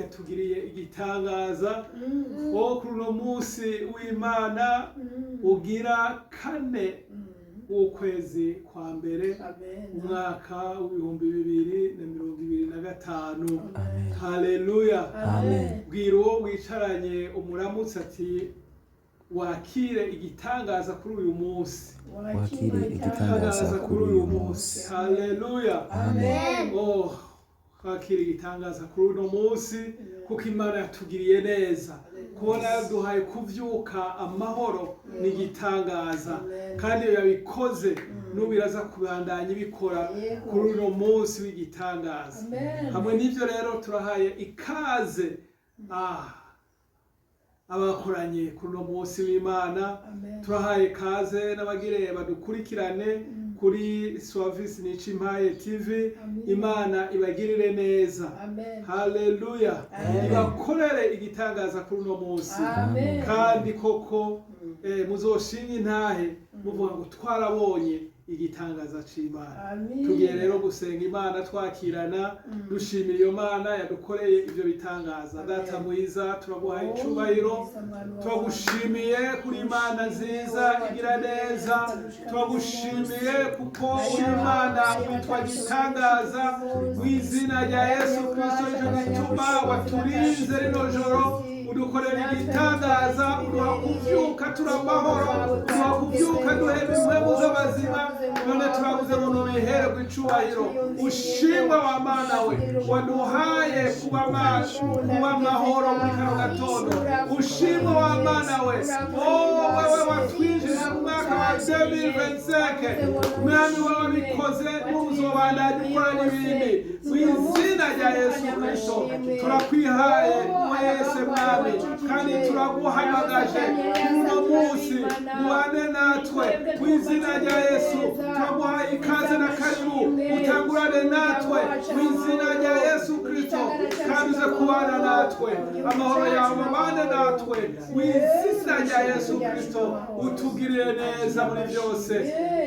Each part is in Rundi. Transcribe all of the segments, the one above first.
yatugiriye igitangaza kuri uno munsi w'Imana ugira kane w'ukwezi kwa mbere umwaka w'ibihumbi 2025. Haleluya. Bwira uwo wicaranye umuramutse ati wakire igitangaza kuri uyu munsi. Wakire igitangaza kuri uyu munsi. Haleluya. Wakire igitangaza kuri uno munsi kuko Imana yatugiriye neza, kubona yaduhaye kuvyuka amahoro n'igitangaza, kandi iyo yabikoze n'ubiraza kubandanya ibikora kuri uno munsi w'igitangaza. Hamwe n'ivyo rero turahaye ikaze abakoranye kuri uno munsi w'Imana, turahaye ikaze n'abagire badukurikirane kuri Swavisi Nicimpaye TV. Imana ibagirire neza. Haleluya. Ibakorere igitangaza kuri uno munsi. Kandi koko muzoshinga intahe muvuga ngo twarabonye igitangaza c'Imana. Tugiye rero gusenga Imana twakirana dushimira iyo Mana yadukoreye ivyo bitangaza. Data mwiza, turaguhaye icubahiro, turagushimiye kuri Imana nziza igira neza, turagushimiye kuko uri Imana witwa gitangaza. Mu izina rya Yesu Kristo ico gituma waturinze rino joro, udukorera igitangaza, uduha kuvyuka turamahoro, uduha kuvyuka duhema impwemu z'abazima. None turabuze ngo nubiherwe icubahiro. Ushimwe wa Mana we waduhaye kuba amahoro muri kano gatondo. Ushimwe wa Mana we wewe watwinjije mu mwaka wa 2025. Mwami wawe bikoze n'uzobandanya ukora n'ibindi. Mu izina rya Yesu Kristo turakwihaye mwese Mwami, kandi turaguhamagaje uno munsi mubane natwe. Mu izina rya Yesu turaguhaye ikaze na karibu, utangurane natwe mu izina rya Yesu Kristo, kandi uze kubana natwe. Amahoro yawe mabane natwe mu izina rya Yesu Kristo. Utugirire neza muri byose.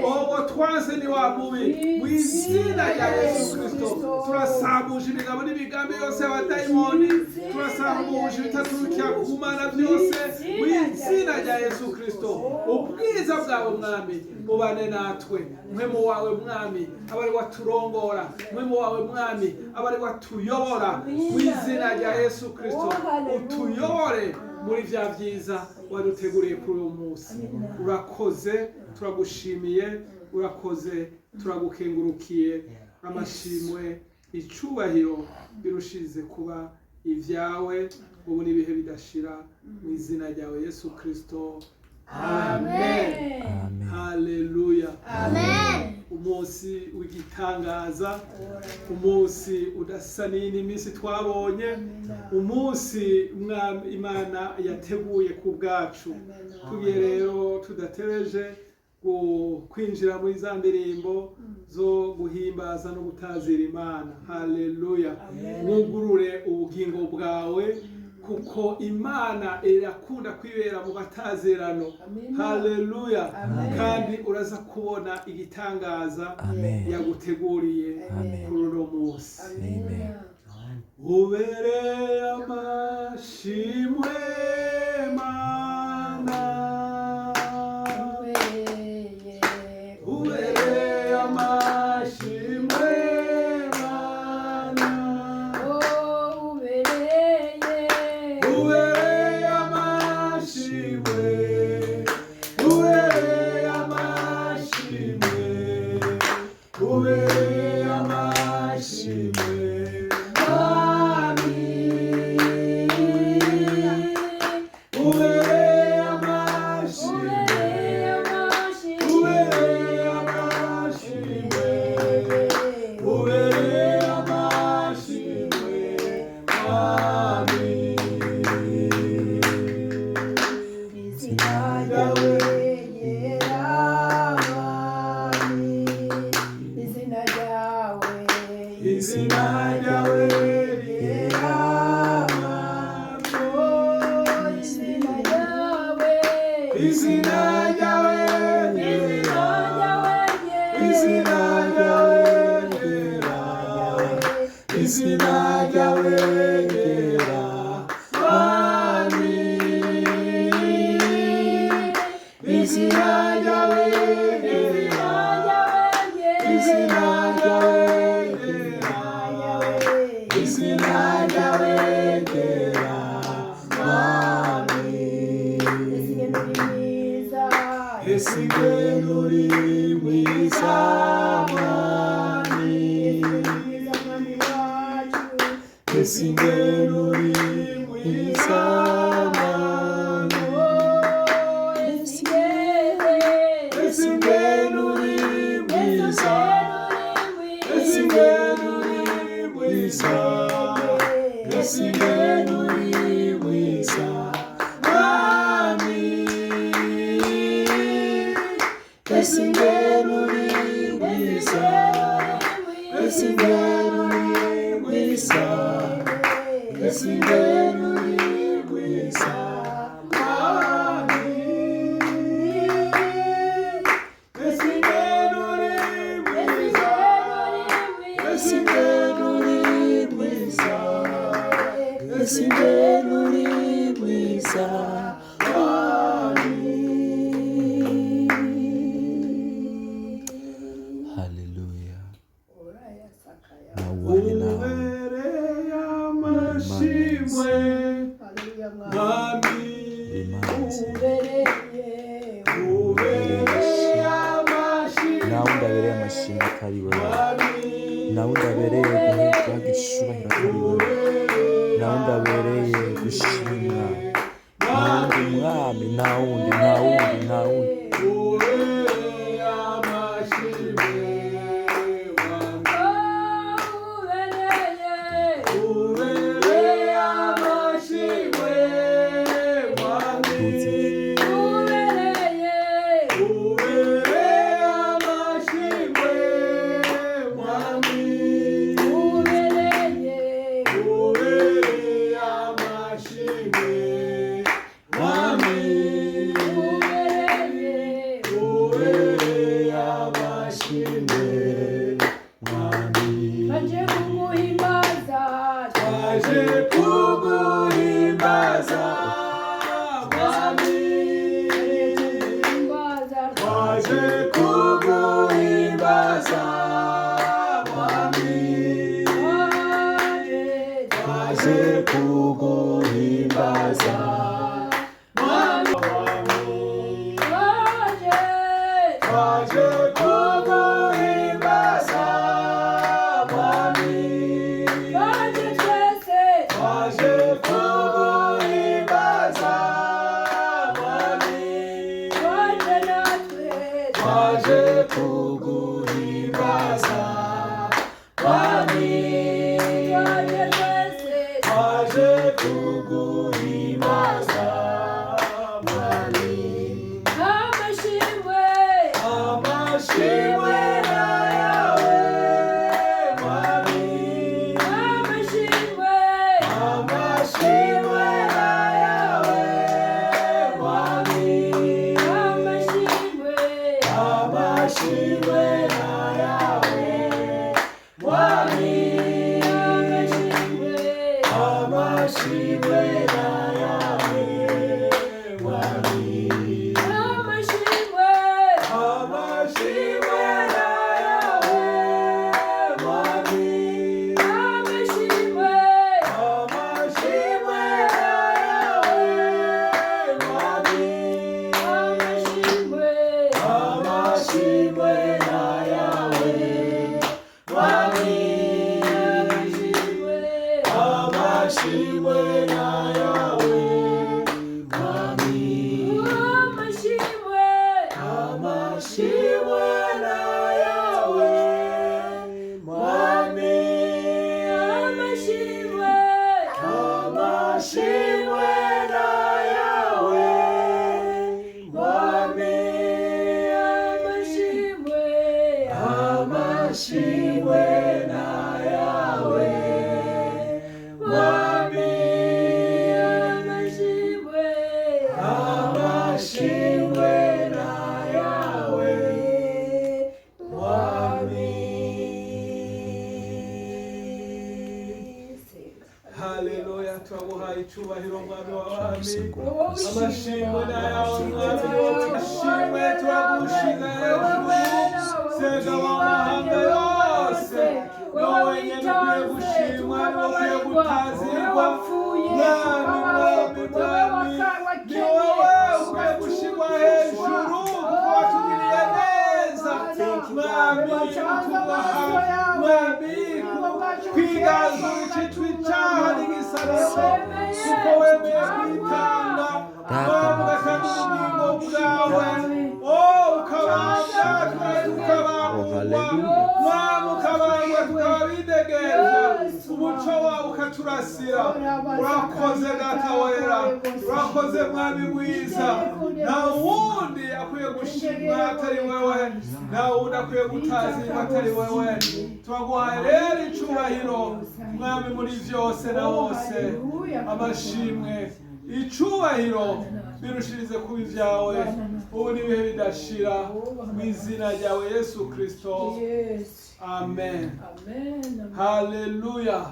Obo twanze ni wa mubi mu izina rya Yesu Kristo. Turasambuje imigabo n'imigambi yose y'abadayimoni, turasambuje ibitaturukira ku Mana byose mu izina rya Yesu Kristo. Ubwiza bwawe Mwami mubane natwe. Mwemu wawe Mwami abari waturongora, mwemu wawe Mwami abari watuyobora mu izina rya Yesu Kristo. Utuyobore muri vya vyiza waduteguriye kuri uyu munsi. Urakoze, turagushimiye, urakoze, turagukengurukiye. Amashimwe, icubahiro birushize kuba ivyawe ubu n'ibihe bidashira mu izina ryawe Yesu Kristo. Amen. Haleluya. Umunsi w'igitangaza, umunsi udasa n'iyindi minsi twabonye, umunsi Imana yateguye ku bwacu. Tugiye rero tudatereje kwinjira muri za ndirimbo zo guhimbaza no gutazira Imana. Haleluya. Mwugurure ubugingo bwawe kuko Imana irakunda kwibera mu batazerano. Haleluya. Kandi uraza kubona igitangaza yaguteguriye kuri uno munsi. Ubereye amashimwe Mana, ubereye amashimwe Mana, ubereye amashimwe, ubereye amashimwe, ubereye amashimwe. Esse Yesu ingene uri mwiza Mwami. Yesu ingene uri mwiza. Yesu ingene uri mwiza. Yesu ingene uri mwiza Haleluya nawubonye nawe ubereye amashimwe Mwami. Ubereye amashimwe nawe ndabereye amashimwe atari wowe Mwami. nawe ndabereye guhabwa icubahiro atari wowe nawe ndabereye gushimwa ntawundi mwami ntawundi Ubereye amashimwe Mwami. Ubereye amashimwe Mwami. Ubereye amashimwe Mwami. Ubereye amashimwe Mwami. Ubereye amashimwe Mwami. Twaje kuguhimbaza Mwami. Twaje kuguhimbaza Mwami. Twaje kuguhimbaza Mwami. Twaje kuguhimbaza Mwami. Twaje kuguhimbaza Mwami. Twaje kuguhimbaza Mwami. Twaje kuguhimbaza Mwami. Amashimwe na yawe Mwami. Amashimwe na yawe Mwami. Amashimwe na yawe Mwami. Amashimwe na yawe Mwami. Amashimwe na yawe Mwami. Amashimwe na yawe Mwami. Amashimwe na yawe Mwami. Amashimwe na yawe Mwami. Amashimwe na yawe Mwami. Amashimwe na yawe Mwami. Amashimwe na yawe Mwami. Amashimwe na yawe Mwami. Haleluya, twaguhaye icyubahiro Mwami w'abami. Amashimwe na yawe Mwami. Amashimwe turagushima hejuru. Senga w'amahanga yose wowe wenyine ukwiye gushimwa ukwiye gutazirwa Mwami. Ni wowe ukwiye gushyirwa hejuru kuko watugiriye neza Mwami. Mwami kwiganza ukitwa icyaha n'igisaraba kuko wemeye kwitanga Mwami ugatanga ubugingo bwawe ukabanga tukabangurwa Mwami ukabanga tukaba bidegeje umuco wawe ukatura kuturasira. Urakoze data wera, urakoze mwami mwiza. Nta wundi akwiye gushimwa atari wewe, nta wundi akwiye gutazirwa atari wewe. Turaguhaye rero icubahiro mwami muri vyose na wose. Amashimwe, icubahiro birushirize kuba ivyawe ubu n'ibihe bidashira, mu izina ryawe Yesu Kristo. Amen. Haleluya.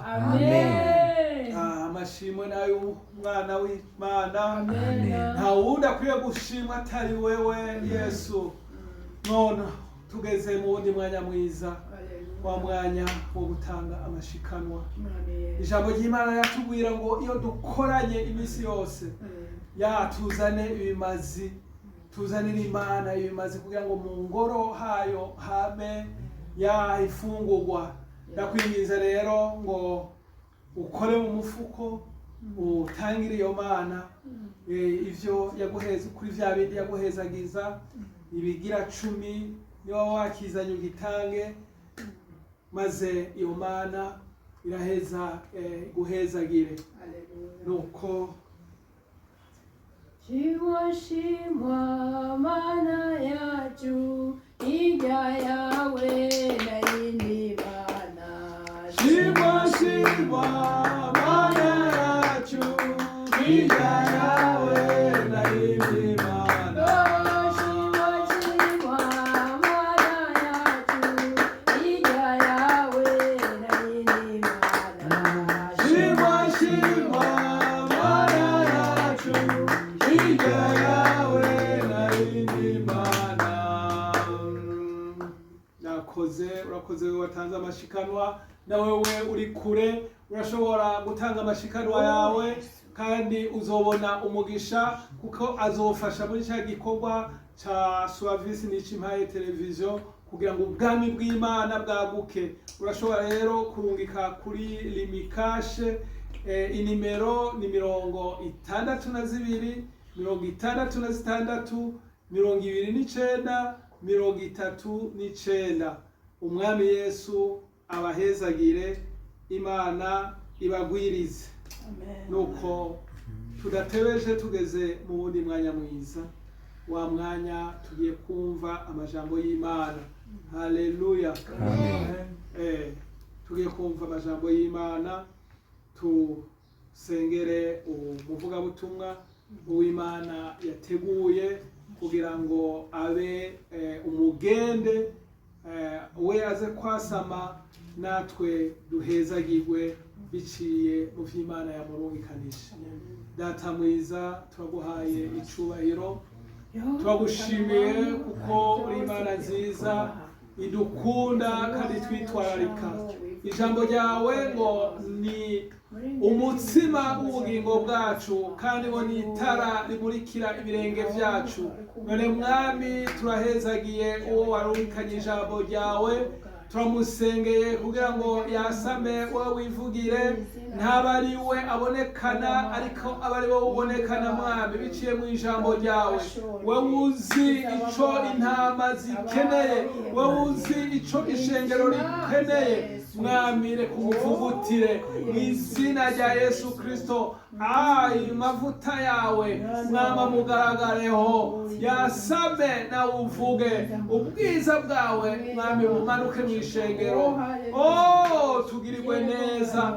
Amashimwe nayo umwana w'Imana. Nta wundi akwiye gushimwa atari wewe Yesu. None tugeze mu wundi mwanya mwiza, wa mwanya wo gutanga amashikanwa. Ijambo ry'Imana yatubwira ngo iyo dukoranye iminsi yose tuzane ibimazi, tuzanire Imana ibimazi kugira ngo mu ngoro hayo habe ifungurwa. Ndakwinginze rero ngo ukore mu mufuko, utangire iyo Mana ivyo yaguheza kuri vya bindi yaguhezagiza, ibigira 10 niba wakizanye ugitange, maze iyo Mana iraheza guhezagire. Nuko Shimwa Mana yacu, ijya yawe na yindi Mana. Shimwa Mana yacu, ijya yawe na yindi Mana. Shimwa Mana yacu, ijya yawe na yindi Mana. Shimwa Mana yacu, ijya yawe na yindi Mana. Urakoze watanze amashikanwa. Na wewe uri kure urashobora gutanga amashikanwa yawe, kandi uzobona umugisha kuko azofasha muri cya gikorwa ca Suavisi n'Icimpaye televiziyo kugira ngo ubwami bw'Imana bwaguke. Urashobora rero kurungika kuri Limikashe, inimero ni 62 66 29 39. Umwami Yesu abahezagire, Imana ibagwirize. Nuko tudatebeje tugeze mu wundi mwanya mwiza, wa mwanya tugiye kumva amajambo y'Imana. Haleluya. Tugiye kumva amajambo y'Imana, tusengere umuvugabutumwa uw'Imana yateguye kugira ngo abe umugende we aze kwasama, natwe duhezagirwe biciye mu vy'Imana yamurungikanisha. Data mwiza, turaguhaye icubahiro, turagushimiye kuko uri Imana nziza idukunda kandi twitwararika. Ijambo ryawe ngo ni umutsima w'ubugingo bwacu, kandi ngo ni itara rimurikira ibirenge vyacu. None mwami, turahezagiye uwo warungikanye ijambo ryawe, turamusengeye kugira ngo yasame wowe wivugire, ntaba ari we abonekana ariko aba ari wowe ubonekana mwami, biciye mu ijambo ryawe. Wowe uzi ico intama zikeneye, wowe uzi ico ishengero rikeneye mwami, reka umuvugutire mu izina rya Yesu Kristo. Mavuta yawe mwama mugaragareho, yasame nawe uvuge, ubwiza bwawe mwami bumanuke mu ishengero. Tugirirwe neza,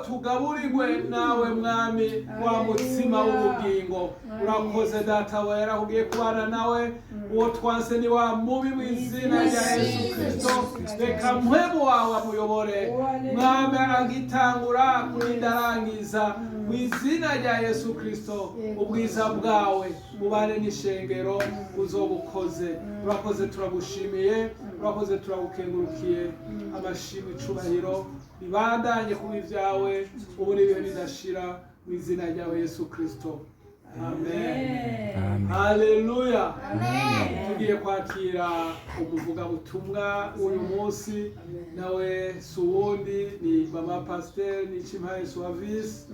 tugaburirwe nawe mwami, wa mutsima w'ubugingo. Urakoze data wera, ugiye kubana nawe, uwo twanse ni wa mubi mu izina rya Yesu Kristo. Reka mpwemu wawe amuyobore mwami, agitangura kurinda arangiza, mu izina rya Yesu Kristo. Ubwiza bwawe bubane n'ishengero, uzobukoze. Urakoze, turagushimiye, urakoze, turagukengurukiye. Amashimwe, icubahiro bibandanye kuba ivyawe ubu n'ibihe bidashira, mu izina ryawe Yesu Kristo. Amen. Haleluya. Tugiye kwakira umuvugabutumwa uyu munsi, nawe suwundi ni mama Pasteur n'Icimpaye Suavisi,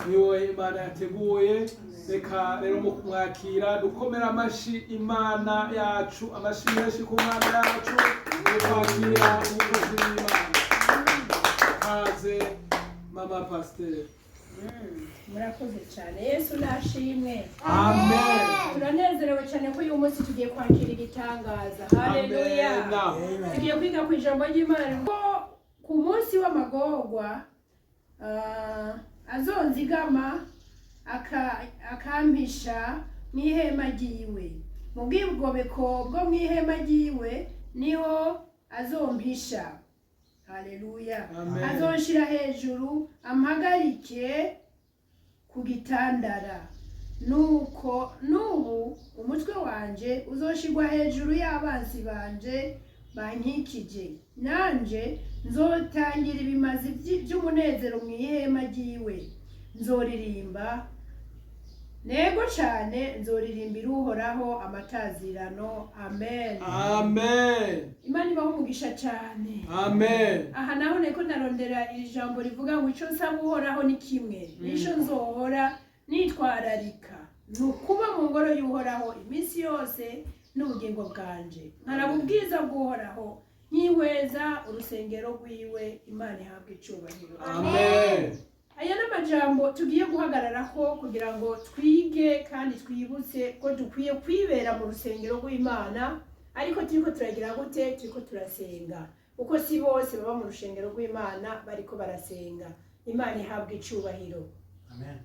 niwe Imana yateguye. Reka rero mu kumwakira dukomera amashi Imana yacu, amashi menshi ku Mana yacu, kwakira umukozi w'Imana. Kaze mama pasiteri. Murakoze cyane, Yesu nashimwe. Amen. Turanezerewe cyane ko uyu munsi tugiye kwakira igitangaza. Haleluya. Tugiye kwiga ku ijambo ry'Imana ko ku munsi w'amagorwa azonzigama akampisha mu ihema ryiwe. Mu bwigobeko bwo mu ihema ryiwe niho azompisha. Haleluya. Azonshira hejuru ampagarike ku gitandara. Nuko nubu umutwe wanje uzoshigwa hejuru y'abanzi banje bankikije. Nanje nzotangira ibimazi by'umunezero mu ihema ryiwe. Nzoririmba nego cyane, nzoririmbira Uhoraho amatazirano. Amen. Amen. Imana ibaho umugisha cyane. Amen. Aha naho neko narondera iri jambo rivuga ngo icyo nsaba Uhoraho ni kimwe, n'icyo nzohora nitwararika ni ukuba mu ngoro y'Uhoraho iminsi yose n'ubugingo bwanje, nkaraba ubwiza bw'Uhoraho nkiweza urusengero rwiwe. Imana ihabwe icyubahiro. Amen. Aya n'amajambo tugiye guhagararako kugira ngo twige kandi twibutse ko dukwiye kwibera mu rusengero rw'Imana, ariko turiko turagira gute? Turiko turasenga, uko si bose baba mu rusengero rw'Imana bariko barasenga. Imana ihabwe icyubahiro. Amen.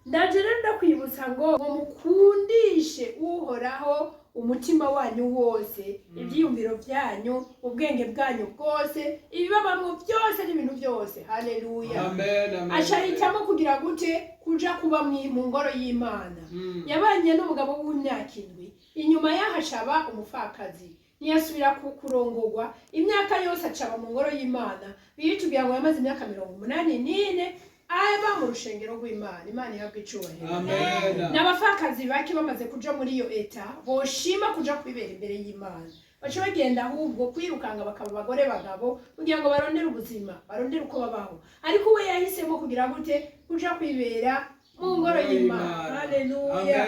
Ndaje rero ndakwibutsa ngo mukundishe Uhoraho umutima wanyu wose, ibyiyumviro byanyu, ubwenge bwanyu bwose, ibibabamwo byose n'ibintu byose. Haleluya. Amen. Ashahitamo kugira gute? Kuja kuba mu ngoro y'Imana. Yabanye n'umugabo w'imyaka 7, inyuma yahashaba umupfakazi, ntiyasubira kurongorwa. Imyaka yose acaba mu ngoro y'Imana. Biritubwira ngo yamaze imyaka 84 aba mu rushengero rw'Imana. Imana ihabwe icyubahiro. Amen. N'abapfakazi bake bamaze kuja muri iyo eta boshima kuja kwibera imbere y'Imana, baca bagenda ahubwo kwirukanga bakaba abagore bagabo kugira ngo barondere ubuzima, barondere uko babaho. Ariko we yahisemo kugira gute? Kuja kwibera mu ngoro y'Imana. Haleluya.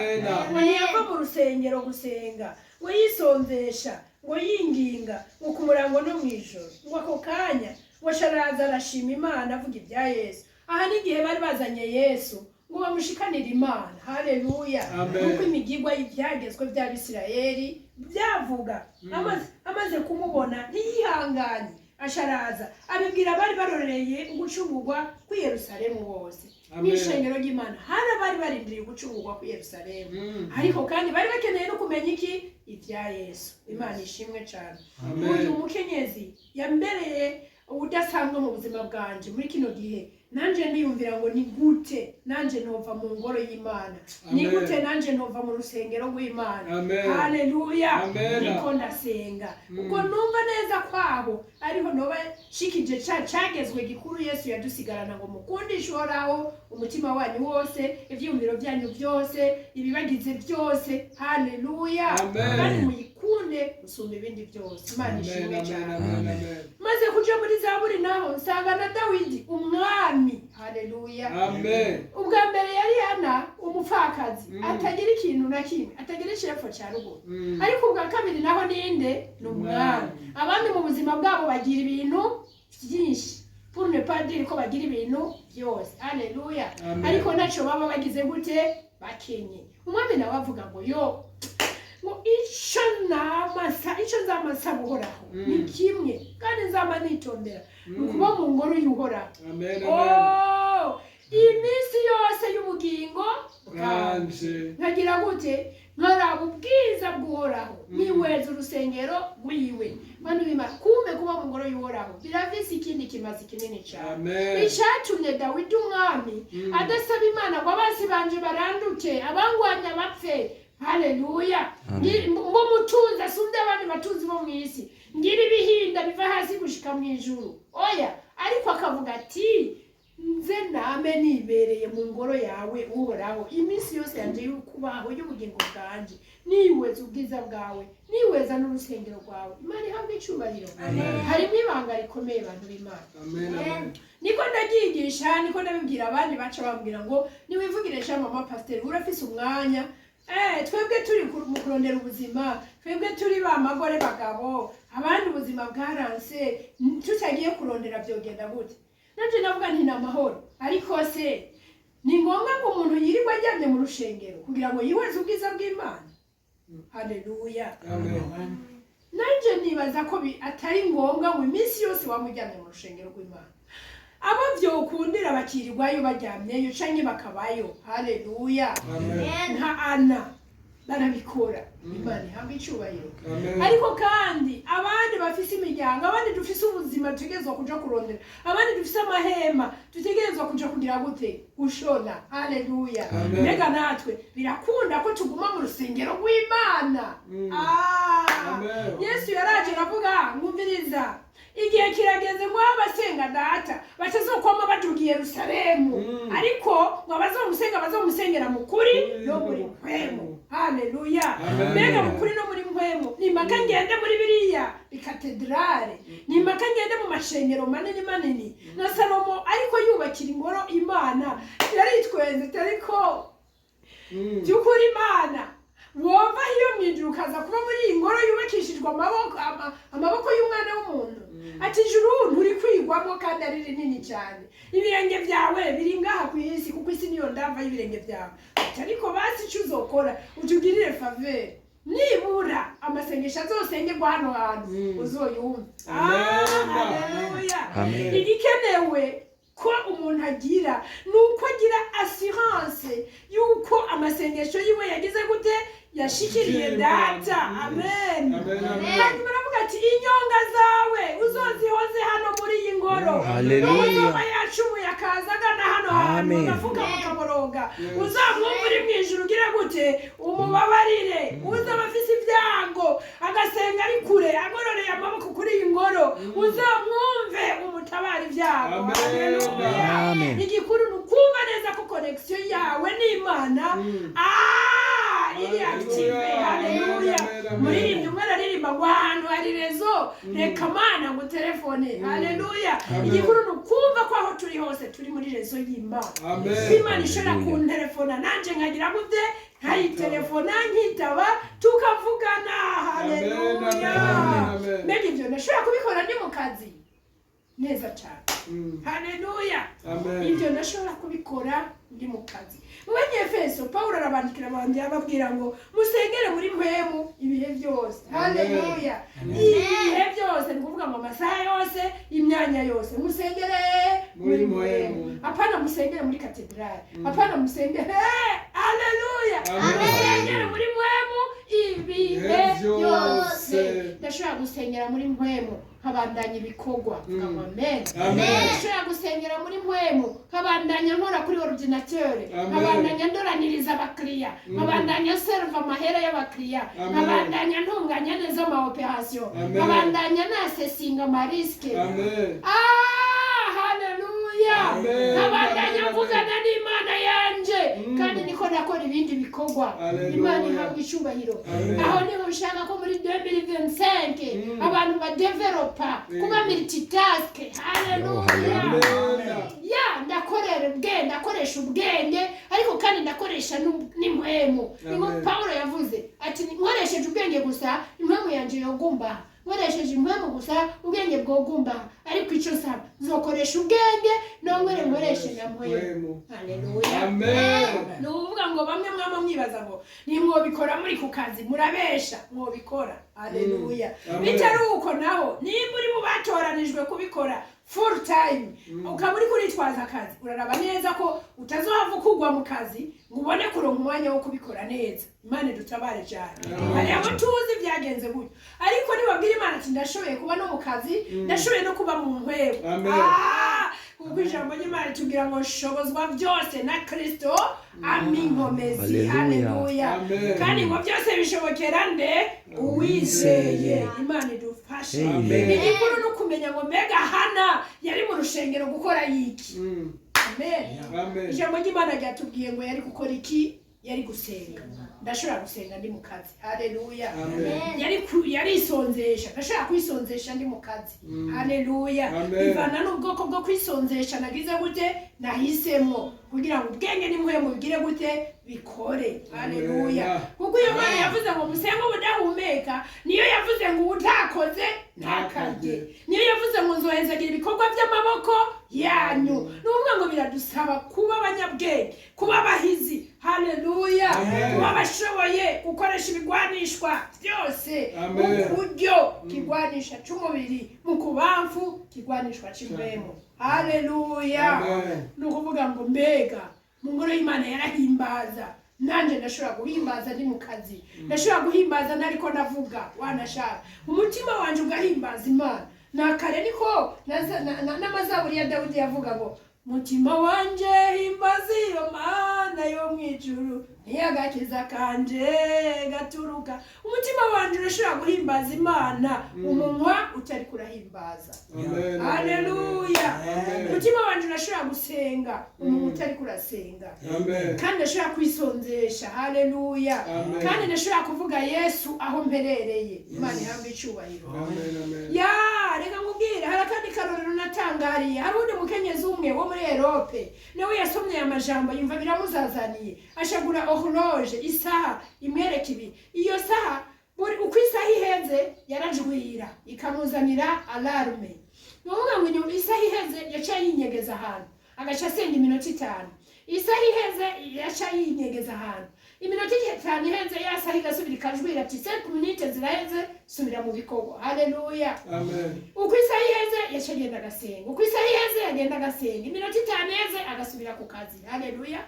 Ngo ntiyava mu rusengero gusenga, ngo yisonzesha, ngo yinginga, ngo ku murango no mw'ijoro, ngo ako kanya ngo sharaza arashima Imana avuga ibya Yesu. Aha n'igihe bari bazanye Yesu ngo bamushikanire Imana. Haleluya. Nuko imigigwa y'ibyagezwe by'Abisirayeli byavuga. Amaze kumubona ntiyihanganye, asharaza abibwira bari barorereye ugucungurwa ku Yerusalemu bose. N'ishengero ry'Imana hari abari barindiriye ugucungurwa ku Yerusalemu, ariko kandi bari bakeneye no kumenya iki? Ibya Yesu. Imana ishimwe cyane. Uyu mukenyezi yambereye udasanzwe mu buzima bwanje muri kino gihe. Nanje ndiyumvira ngo ni gute nanje nova mu ngoro y'Imana, ni gute nanje nova mu rusengero rw'Imana. Haleluya. Niko ndasenga uko numva neza kwabo ariho noba shikije cagezwe gikuru Yesu yadusigarana ngo mukundishe Uhoraho umutima wanyu wose, ivyiyumviro byanyu byose, ibibagize byose. Haleluya. Kandi muyikunde gusumba ibindi byose. Imana ishimwe cyane. Maze kuja muri Zaburi naho nsanga na Dawidi umwami. Haleluya. Amen. Ubwa mbere yari Hana umupfakazi, atagira ikintu na kimwe, atagira ishefo cya ruguru. Ariko ubwa kabiri naho ninde? N'umwami. Abandi mu buzima bwabo bagira ibintu byinshi, pour ne pas dire ko bagira ibintu byose. Haleluya. Ariko naco baba bagize gute? Bakenye. Umwami nawe avuga ngo yo ngo icyo nzamasaba Uhoraho ni kimwe, kandi nzaba nitondera kuba mu ngoro y'Uhoraho iminsi yose y'ubugingo bwanje. Nkagira gute? Nkaraba ubwiza bw'Uhoraho niweza urusengero rwiwe. Bano bimara kumbe kuba mu ngoro y'Uhoraho biravise ikindi kimazi kinini cyane. Icyatumye Dawidi umwami adasaba Imana ngo abansi banje baranduke, abangwanya bapfe. Haleluya. Ngo mutunze asunde abandi batunzi bo mw'isi, ngira ibihinda biva hasi gushika mu ijuru. Oya, ariko akavuga ati nze name nibereye mu ngoro yawe Uhoraho iminsi yose yanje y'ukubaho y'ubugingo bwanje, niweza ubwiza bwawe, niweza n'urusengero rwawe. Imana ihabwe icyubahiro. Harimo ibanga rikomeye bantu b'Imana. Amen. Niko ndagigisha, niko ndabibwira abandi baca bambwira ngo niwivugire mama pasiteri urafise umwanya. Twebwe turi mu kurondera ubuzima, twebwe turi ba magore bagabo, abandi ubuzima bwaranse, tutagiye kurondera byogenda gute? nanje navuga nti ni amahoro. Ariko se ni ngombwa ko umuntu yirirwa ajyamye mu rushengero kugira ngo yihweze ubwiza bw'Imana? Haleluya. Nanje nibaza ko atari ngombwa ngo iminsi yose wamujyamye mu rushengero rw'Imana. Abo vyokundira bakirirwayo baryamyeyo canke bakabayo. Haleluya. Nka Ana barabikora, Imana ihabwe icubahiro. Ariko kandi abandi bafise imiryango, abandi dufise ubuzima tutegerezwa kuja kurondera, abandi dufise amahema tutegerezwa kuja kugira gute? Gushona. Haleluya. Mbega natwe birakunda ko tuguma mu rusengero rw'Imana. Yesu yaraje aravuga, mwumviriza, igihe kirageze ngo abasenga data batazokwama badugiye Yerusalemu, ariko ngo bazomusengera mu kuri no muri mpwemu. Haleluya. Mbega mu kuri no muri mpwemu nimaka ngende muri biriya bikatedrale, nimaka ngende mu mashengero manini manini na Salomo ariko yubakira ingoro Imana yaritwenze, ariko by'ukuri Imana wova hiyo mwijuru ukaza kuba muri iyi ngoro yubakishijwe amaboko y'umwana w'umuntu. Ati ijuru nturi kwigwamo kandi ari rinini cyane, ibirenge byawe biri ngaha ku isi kuko isi niyo ndava y'ibirenge byawe. Ariko basi icyo uzokora utugirire faveur, nibura amasengesho azosengerwa hano hantu uzoyumva. Haleluya. Igikenewe ko umuntu agira nuko agira assurance yuko amasengesho yiwe yagize gute? Yashikiriye data. Amen. Kandi baravuga ati inyonga zawe uzozihoze hano muri iyi ngoro. Haleluya. Yacumuye akazagana hano hantu ugafuka mukaboroga, uzamwumva uri mu ijuru ugira gute? Umubabarire. Uzaba afise ibyago agasenga ari kure agororeye amaboko kuri iyi ngoro, uzamwumve umutabara ibyago. Haleluya. Igikuru nukumva neza ko connection yawe n'Imana iri active. Haleluya. Muririmbyi umwe araririmba ngo ahantu hari rezo reka Mana ngo telefone. Haleluya. Igikuru nukumva ko aho turi hose turi muri rezo y'Imana. Imana ishobora kuntelefona nanje nkagira gute? Nkayitelefona nkitaba tukavugana. Haleluya. Mbega ibyo ndashobora kubikora ndi mu kazi neza cyane. Haleluya. Ibyo ndashobora kubikora ndi mu kazi. Efeso Paulo arabandikira abandi ababwira ngo musengere muri mpwemu ibihe byose. Haleluya. Ibihe byose ni kuvuga ngo amasaha yose, imyanya yose musengere muri mpwemu. Apana musengere muri katedrale, apana musengere. Haleluya. Musengere muri mpwemu ibihe byose. Ndashobora gusengera muri mpwemu nkabandanya ibikorwa. Amen. Ndashobora gusengera muri mpwemu nkabandanya nkora kuri ordinateur, nkabandanya ndoraniriza abakiriya, nkabandanya serva amahera y'abakiriya, nkabandanya ntunganya neza ama operation, nkabandanya nasesinga ama riske. Haleluya. Nkabandanya mvugana n'Imana yanje kandi niko nakora ibindi bikorwa. Imana ihabwe icubahiro. Aho niho bishaka ko muri 2025 abantu badevelopa kuba multitask. Haleluya. Ndakoresha ubwenge ariko kandi ndakoresha n'impwemu. Niko Paulo yavuze ati nkoresheje ubwenge gusa impwemu yanje yogumba, nkoresheje impwemu gusa ubwenge bwogumba, ariko icyo saba nzokoresha ubwenge nongere nkoreshe na mpwemu. Haleluya. Amen. Nuvuga ngo bamwe mwama mwibaza ngo nimwo bikora muri ku kazi murabesha, mwo bikora. Haleluya. Bitari uko naho nimba uri mu batoranijwe kubikora full time ukaba uri kuritwaza akazi, uraraba neza ko utazohava kugwa mu kazi ngo ubone kuronka umwanya wo kubikora neza. Imana dutabare cyane. Hari abo tuzi byagenze gutyo, ariko nibabwira Imana ati ndashoboye kuba no mu kazi, ndashoboye no kuba mu mpwemu. Kuko ijambo ry'Imana tugira ngo shobozwa byose na Kristo aminkomezi. Haleluya. Kandi ngo byose bishobokera nde? Uwizeye. Imana idufashe. Igikuru no kumenya ngo mbega Hana yari mu rushengero gukora yiki. Amen. Ijambo ry'Imana ryatubwiye ngo yari gukora iki? yari gusenga. Ndashobora gusenga ndi mu kazi. Haleluya. Amen. Yarisonzesha. Ndashobora kwisonzesha ndi mu kazi. Haleluya. Ivana n'ubwoko bwo kwisonzesha nagize gute nahisemo kugira ngo ubwenge n'impuhwe mubigire gute bikore. Haleluya. Kuko iyo Mana yavuze ngo musenge ubudahumeka, niyo yavuze ngo utakoze ntakarye, niyo yavuze ngo nzohezagira ibikorwa by'amaboko yanyu. N'ubwo ngo biradusaba kuba abanyabwenge, kuba abahizi. Haleluya. Kuba bashoboye gukoresha ibigwanishwa byose mu buryo kigwanisha cy'umubiri, mu kubamfu kigwanishwa cy'impwemu. Haleluya. Nukuvuga ngo mbega mu ngoro y'Imana yarahimbaza, nanje ndashobora guhimbaza ndi mu kazi, ndashobora guhimbaza nariko ndavuga wanashaka umutima wanje ugahimbaza Imana. Nakare niko n'amazaburi ya Dawidi yavuga ngo mutima wanje himbaza iyo Mana yo mwijuru, ntiyagakiza kanje gaturuka. Umutima wanje urashobora guhimbaza Imana, umunwa utari kurahimbaza. Haleluya. Umutima wanje urashobora gusenga, umunwa utari kurasenga. Kandi ndashobora kwisonzesha. Haleluya. Kandi ndashobora kuvuga Yesu aho mperereye. Imana ihabwe icubahiro. Ya reka nkubwire, hari akandi karorero natangariye. Hari undi mukenyezi umwe wo muri Europe, nawe yasomye aya majambo yumva biramuzazaniye, ashagura horloge, isaha imwereka ibi. Iyo saha uko isaha iheze yarajwira ikamuzanira alarme. Nuvuga ngo isaha iheze yaca yinyegeza ahantu agaca asenga iminota 5. Isaha iheze yaca yinyegeza ahantu iminota 5 iheze, ya saha igasubira ikajwira ati 5 minutes ziraheze, subira mu bikorwa. Haleluya. Uko isaha iheze yaca agenda agasenga, uko isaha iheze agenda agasenga, iminota 5 iheze agasubira ku kazi. Haleluya.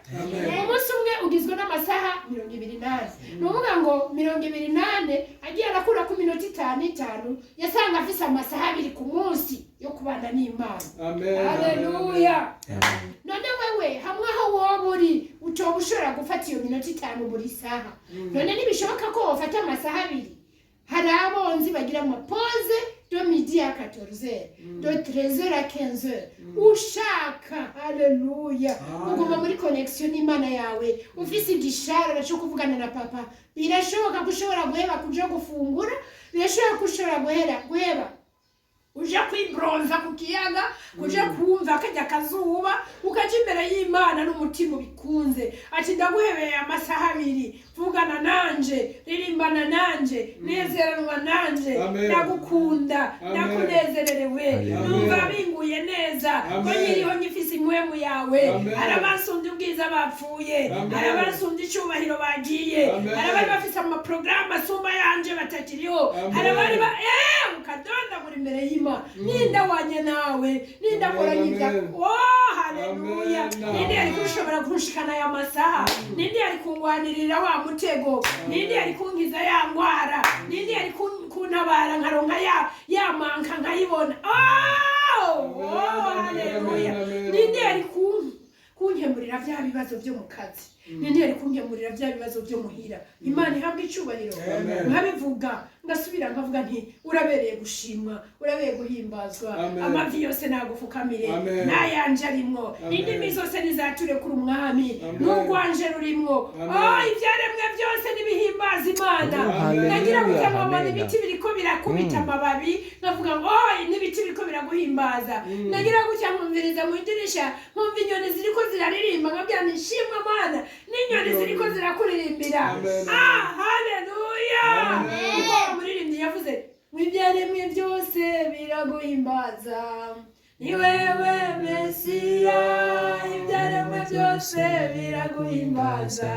Umunsi umwe ugizwe n'amasaha 28. Nuvuga ngo 28 agiye arakura ku minota 5 yasanga afise amasaha 2 ku munsi yo kubana n'Imana. Haleluya. None wewe hamwe aho woba uri utoba ushobora gufata iyo minota 5 buri saha. None nibishoboka ko wafata amasaha 2. Hari abonzi bagira ama pause de midi à 14h, de 13h à 15h. Ushaka. Haleluya. Uguma muri connection n'Imana yawe, ufise igishara cyo kuvugana na papa. Birashoboka kushobora guheba kuja gufungura, birashoboka kushobora guheba uja kwibronza ku kiyaga, kuja kumva akajya kazuba, ukaja imbere y'Imana n'umutima bikunze. Ati ndaguhebeye amasaha 2, vugana nanje, ririmbana nanje, nezeranwa nanje, ndagukunda, ndakunezererewe, numva binguye neza, ko nyiriho nyifise impwemu yawe. Arabasumbye ubwiza bapfuye, arabasumbye icubahiro bagiye, arabari bafise ama programme asumba yanje batakiriho, arabari ukadonda muri imbere y'Imana. Ninda wanye nawe, ninda koranye ibya. Haleluya. Ninde ari kushobora kurushikana ya masaha, ninde ari kungwanirira wa mutego, ninde ari kungiza ya ngwara, ninde ari kuntabara nkaronka ya manka nkayibona. Haleluya. Ninde ari kunkemurira bya bibazo byo mu kazi, ninde ari kunkemurira bya bibazo byo muhira. Imana ihabwe icubahiro. Nkabivuga ngasubira nkavuga nti urabereye gushimwa, urabereye guhimbazwa. Amavi yose nagufukamire, nayanje arimwo, indimi zose nizature kuri umwami, n'urwanje rurimwo. Ibyaremwe byose nibihimbaza Imana. Nagira ngo nkabona ibiti biriko birakubita amababi, navuga ngo n'ibiti biriko biraguhimbaza. Nagira ngo cyamumviriza mu idirisha, nkumva inyoni ziriko ziraririmba, nkabwira nti shimwa Mana, n'inyoni ziriko zirakuririmbira. Haleluya. Umuririmbyi yavuze ibyaremwe byose biraguhimbaza, ni wewe Mesiya. Ibyaremwe byose biraguhimbaza,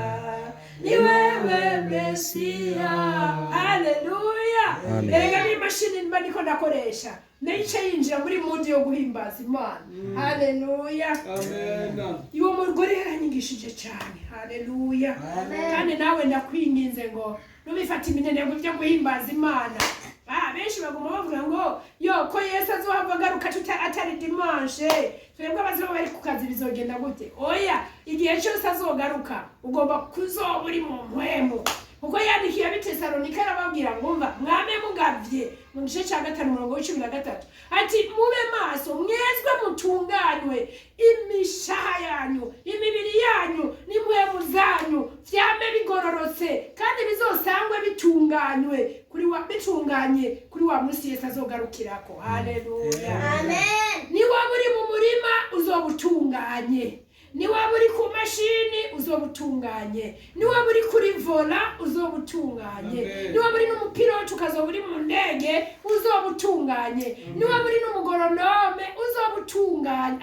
ni wewe Mesiya. Haleluya. Erega ni mashini mba niko ndakoresha, nayica yinjira muri mudi yo guhimbaza Imana. Haleluya. Uwo mugore yaranyigishije cyane. Haleluya. Kandi nawe ndakwinginze ngo nubifata imineneko byo guhimbaza Imana. Benshi baguma bavuga ngo ko Yesu azohava agaruka atari dimanche, twebwe abazoba bari ku kazi bizogenda gute? Oya, igihe cyose azogaruka ugomba kuzoba uri mu mpwemu. Kuko yandikiye ab'Itesalonika arababwira ngo mva mwame mugavye mu gice cya 5:13 ati mube maso mwezwe mutunganywe, imishaha yanyu, imibiri yanyu, n'impwemu zanyu bitunganye kuri wa munsi Yesu azogarukirako. Haleluya. Amen. Ni waba uri mu murima uzoba utunganye, ni waba uri ku mashini uzoba utunganye, ni waba uri kuri vola uzoba utunganye, ni waba uri n'umupiloti ukazoba uri mu ndege uzoba utunganye, ni waba uri n'umugoronome uzoba utunganye.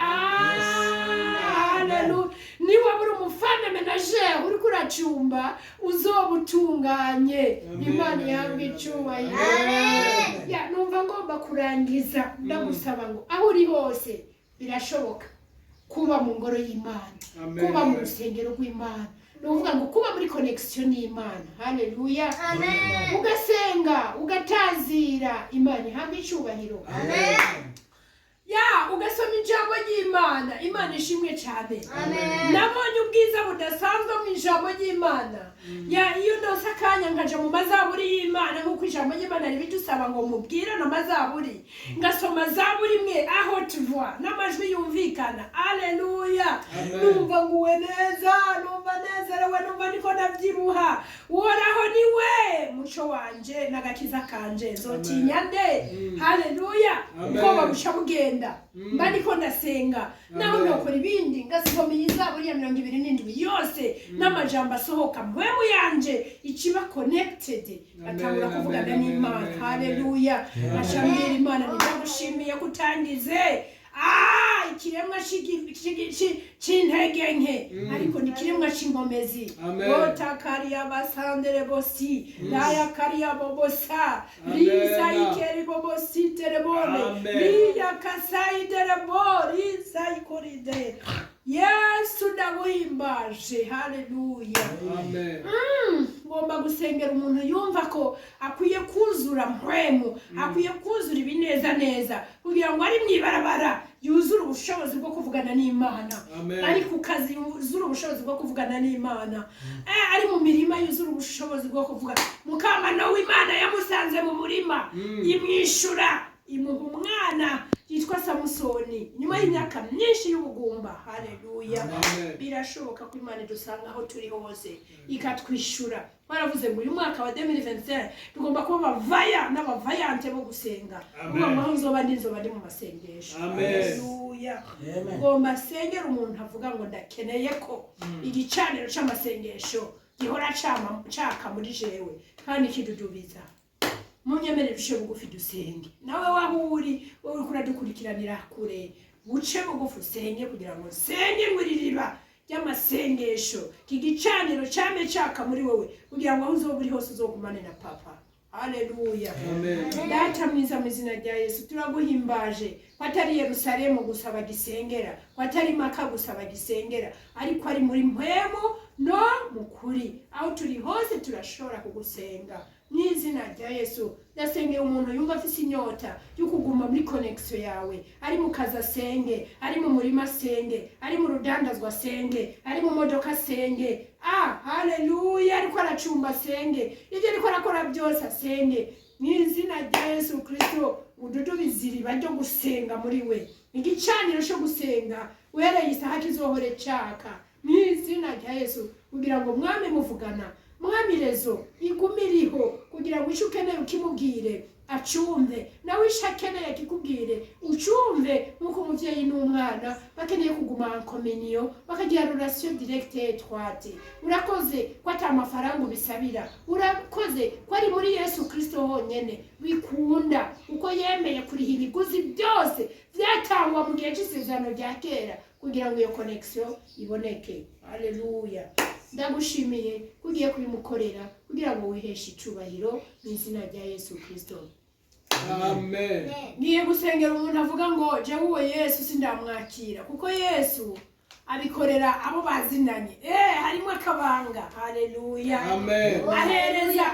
Haleluya. Ni waba uri umufana menagere uri kuracumba uzoba utunganye. Imana yambwe icyubahiro. Ya numva ngomba kurangiza ndagusaba ngo aho uri hose birashoboka kuba mu ngoro y'Imana, kuba mu rusengero rw'Imana, nuvuga ngo kuba muri connection n'Imana. Haleluya. Ugasenga, ugatazira, Imana ihambe icyubahiro. Ya ugasoma ijambo ry'Imana, Imana ishimwe cyane. Nabonye ubwiza budasanzwe mu ijambo ry'Imana. Ya iyo ndose akanya nkaja mu mazaburi y'Imana nk'uko ijambo ry'Imana ribidusaba ngo mubwire na mazaburi, ngasoma zaburi imwe aho tuva n'amajwi yumvikana. Haleluya. Numva nguwe neza, numva nezerewe, numva niko ndavyibuha. Uhoraho ni we muco wanje n'agakiza kanje, nzotinya nde? Haleluya. Ubwoba busha bugenda mba niko ndasenga, naho nokora ibindi ngasoma iyi zaburi ya 27 yose n'amajambo asohoka mpwemu yanje ikiba connected, atangura kuvugana n'Imana. Haleluya. Ashambira Imana ndagushimiye kutangize ikiremwa c'intege nke, ariko ni kiremwa c'inkomezi. Otakariya basandere bosi laya kariya bobosa riza ikeri bobosi terebone riya kasai terebori riza ikoride. Yesu ndaguhimbaje. Haleluya. Ngomba gusengera umuntu yumva ko akwiye kuzura mpwemu, akwiye kuzura ibineza neza, kugira ngo ari mwibarabara yuzura ubushobozi bwo kuvugana n'Imana, ari ku kazi yuzura ubushobozi bwo kuvugana n'Imana, ari mu mirima yuzura ubushobozi bwo kuvuga. Mukamana w'Imana yamusanze mu murima, imwishura, imuha umwana yitwa Samusoni nyuma y'imyaka myinshi y'ubugumba. Haleluya. Birashoboka ko Imana idusanga aho turi hose ikatwishura. Baravuze ngo uyu mwaka wa 2025 tugomba kuba abavaya n'abavayante bo gusenga. Aho nzoba ndi mu masengesho. Haleluya. Ngomba sengera umuntu avuga ngo ndakeneye ko igicaniro c'amasengesho gihora caka muri jewe kandi kidudubiza. Munyemerere dushe bugufi dusenge. Nawe waho uri kuradukurikiranira kure, buce bugufi usenge kugira ngo senge nguririba y'amasengesho kigicaniro cyame caka muri wowe, kugira ngo aho uzoba uri hose uzogumane na Papa. Haleluya. Data mwiza mu izina rya Yesu turaguhimbaje. Kwatari Yerusalemu gusaba gisengera, kwatari Maka gusaba gisengera, ariko ari muri mpwemu no mukuri. Aho turi hose turashobora kugusenga. Mwizina rya Yesu ndasengeye umuntu yumva afise inyota yo kuguma muri connection yawe, ari mu kazi asenge, ari mu murima asenge, ari mu rudandazwa asenge, ari mu modoka asenge. Haleluya. Ariko aracumba asenge, ibyo ariko arakora byose asenge. Mwizina rya Yesu Kristo ududubiziriba ryo gusenga muri we, igicaniro cyo gusenga wereye isaha kizohore caka. Mwizina rya Yesu kugira ngo mwami muvugana, mwami rezo igumiriho, kugira ngo ishukeneye ukimubwire acumve, nawe ishakeneye kikubwire ucumve. Nkuko umuvyeyi n'umwana bakeneye kuguma en communion, bakagira relation directe étroite. Urakoze ko atamafaranga ubisabira, urakoze ko ari muri Yesu Kristo honyene bikunda, uko yemeye kuriha ibiguzi byose vyatangwa mu gihe c'isezerano rya kera kugira ngo iyo connection iboneke. Haleluya. Ndagushimiye kugiye kubimukorera kugira ngo wiheshe icubahiro mu izina rya Yesu Kristo. Amen. Ngiye gusengera umuntu avuga ngo jewe uwo Yesu sindamwakira, kuko Yesu abikorera abo bazinanye. Harimo akabanga. Haleluya. Amen. Ahereza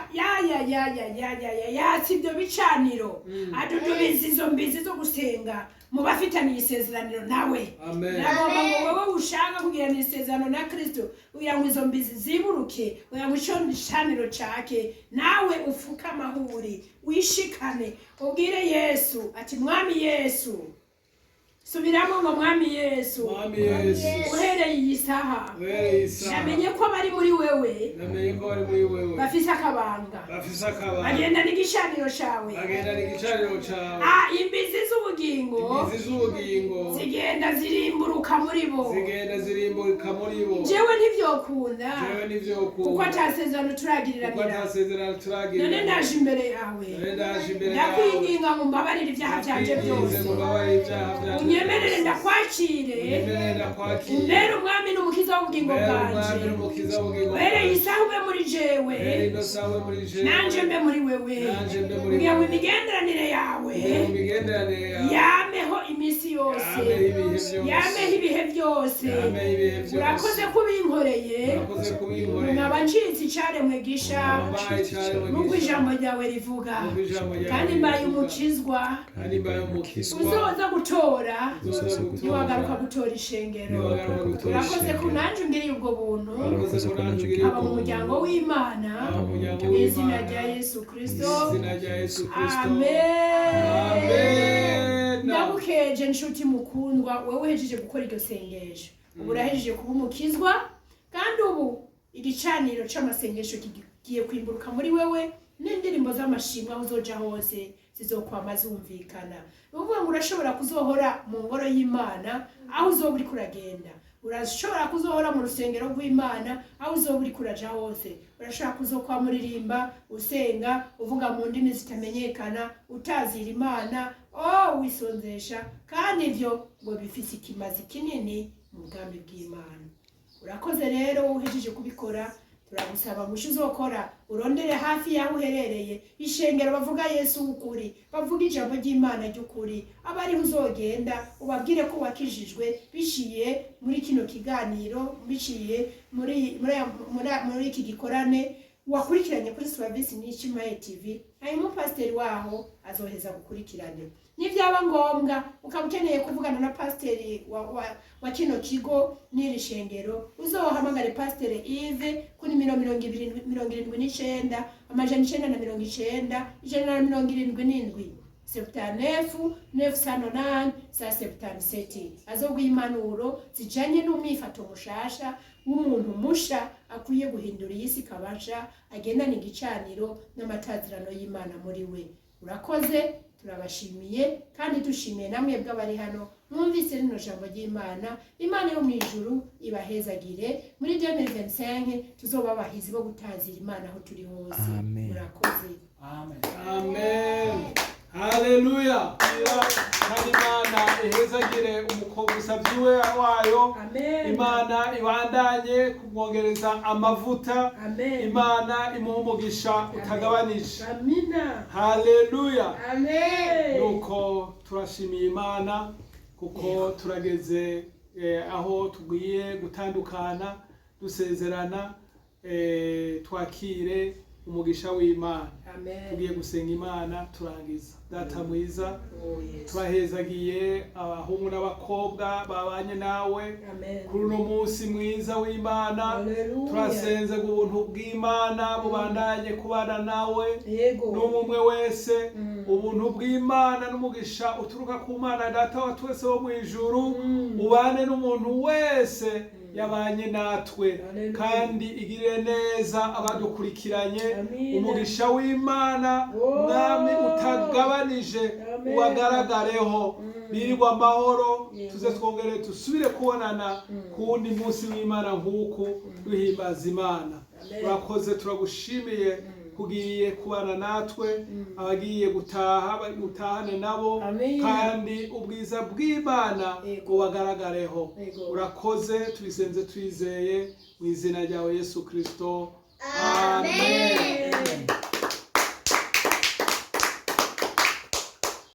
ya sibyo bicaniro, adudubiza izo mbizi zo gusenga mu bafitaniye isezerano nawe. Nagomba ngo wowe ushaka kugirana isezerano na Kristo kugira ngo izo mbizi ziburuke, kugira ngo ico gicaniro cake nawe ufuka amahuri wishikane ubwire Yesu ati mwami Yesu subiramo ngo mwami Yesu Mwami Yesu uhereye iyi saha uhereye isaha namenye ko bari muri wewe namenye ko bari muri wewe bafise akabanga bafise akabanga bagenda n'igishaniro cawe bagenda n'igicaniro cawe imbizi z'ubugingo imbizi z'ubugingo zigenda zirimburuka muri bo zigenda zirimbuka muri bo jewe ntivyokunda jewe nivyokunda kuko atasezerano turagiriranira kuko atasezerano turagirira none ndaje imbere yawe none ndaje imbere yawe ndakwinginga ngo mbabarire ibyaha vyanje byose unyemerere ndakwakire umbere umwami n'umukiza w'ubugingo bwanje uhereye isaha ube muri jewe nanje mbe muri wewe kugira ngo imigenderanire yawe yameho iminsi yose yameho ibihe byose urakoze kubinkoreye nkaba ncitse icaremwe gisha nubwo ijambo ryawe rivuga kandi mbaye umukizwa uzoza gutora ntiwagaruka gutora ishengero urakoze ku nanjye ungiriye ubwo buntu aba mu muryango w'Imana mu izina rya Yesu Kristo amen. Ndagukeje nshuti mukundwa wewe uhejeje gukora iryo sengesho ubu urahejeje kuba umukizwa kandi ubu igicaniro c'amasengesho kigiye kwimburuka muri wewe n'indirimbo z'amashimwe aho uzoja hose zizokwama zumvikana. Nuvuga ngo urashobora kuzohora mu ngoro y'Imana aho uzoba uri kuragenda, urashobora kuzohora mu rusengero rw'Imana aho uzoba uri kuraja hose, urashobora kuzokwa muririmba usenga uvuga mu ndimi zitamenyekana utazira Imana wisonzesha, kandi ivyo ngo bifise ikimazi kinini mu bwami bw'Imana. Urakoze rero uhejeje kubikora, turagusaba musho uzokora urondere hafi yaho uherereye ishengero bavuga Yesu ukuri, bavuga ijambo ry'Imana ry'ukuri, abari uzogenda ubabwire ko wakijijwe bishiye muri kino kiganiro, bishiye muri iki gikorane wakurikiranye kuri Service Nishimye TV. Hanyuma pasiteri waho azoheza gukurikirane. Nivyaba ngombwa ukaba ukeneye kuvugana na pasiteri wa kino kigo n'iri shengero, uzohamagare pasiteri Yves kuri 279 amajana 990 177 79 908 77. Azobwa impanuro zijanye n'umwifato mushasha w'umuntu musha akwiye guhindura iyisi kabasha agendana igicaniro n'amatazirano y'Imana muri we. Urakoze, turabashimiye kandi dushimiye namwe bw'abari hano mwumvise rino jambo ry'Imana. Imana yo mwijuru ibahezagire muri 2025 tuzoba abahizi bo gutazira Imana aho turi hose. Murakoze. Amen. Amen. Haleluya. Kandi Imana ihezagire umukobusavyi wayo. Amen. Imana ibandanye kumwongereza amavuta. Amen. Imana imuhe umugisha utagabanije. Amina. Haleluya. Amen. Nuko turashimiye Imana kuko turageze aho tugiye gutandukana dusezerana, twakire umugisha w'Imana. Amen. Tugiye gusenga Imana turangiza. Data mwiza, turahezagiye abahungu n'abakobwa babanye nawe kuri uno munsi mwiza w'Imana. Turasenze ubuntu bw'Imana bubandanye kubana nawe n'umwe wese, ubuntu bw'Imana n'umugisha uturuka ku Mana Data wa twese wo mu ijuru ubane n'umuntu wese yabanye natwe, kandi igirire neza abadukurikiranye. Umugisha w'Imana mwami utagabanije ubagaragareho, birirwa amahoro, tuze twongere tusubire kubonana ku wundi munsi w'Imana nk'uku duhimbaza Imana. Urakoze, turagushimiye kugiye kubana natwe, abagiye gutaha gutahane nabo, kandi ubwiza bw'Imana bubagaragareho. Urakoze, tubisenze twizeye mu izina ryawe Yesu Kristo. Amen.